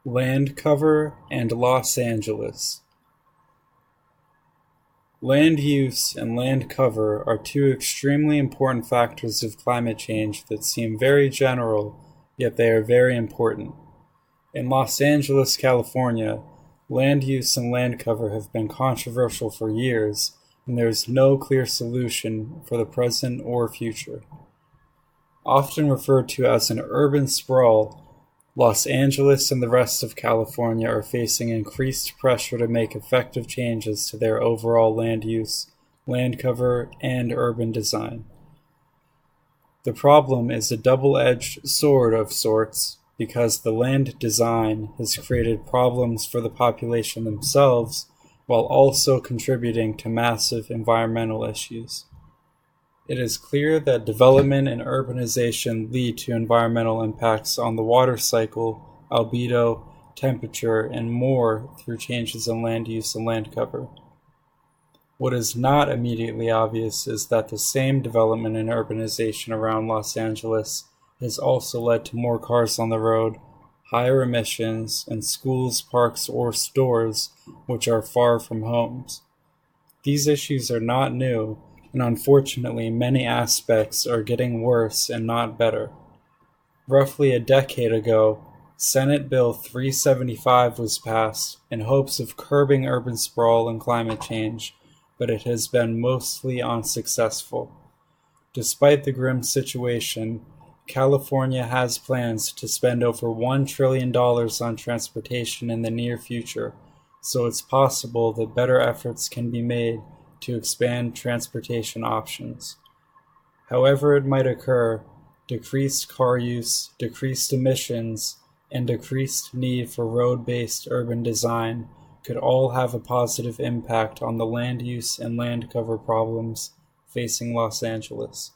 Land cover and Los Angeles. Land use and land cover are two extremely important factors of climate change that seem very general, yet they are very important. In Los Angeles, California, land use and land cover have been controversial for years, and there is no clear solution for the present or future. Often referred to as an urban sprawl, Los Angeles and the rest of California are facing increased pressure to make effective changes to their overall land use, land cover, and urban design. The problem is a double-edged sword of sorts, because the land design has created problems for the population themselves while also contributing to massive environmental issues. It is clear that development and urbanization lead to environmental impacts on the water cycle, albedo, temperature, and more through changes in land use and land cover. What is not immediately obvious is that the same development and urbanization around Los Angeles has also led to more cars on the road, higher emissions, and schools, parks, or stores which are far from homes. These issues are not new, and unfortunately many aspects are getting worse and not better. Roughly a decade ago, Senate Bill 375 was passed in hopes of curbing urban sprawl and climate change, but it has been mostly unsuccessful. Despite the grim situation, California has plans to spend over $1 trillion on transportation in the near future, so it's possible that better efforts can be made to expand transportation options. However it might occur, decreased car use, decreased emissions, and decreased need for road-based urban design could all have a positive impact on the land use and land cover problems facing Los Angeles.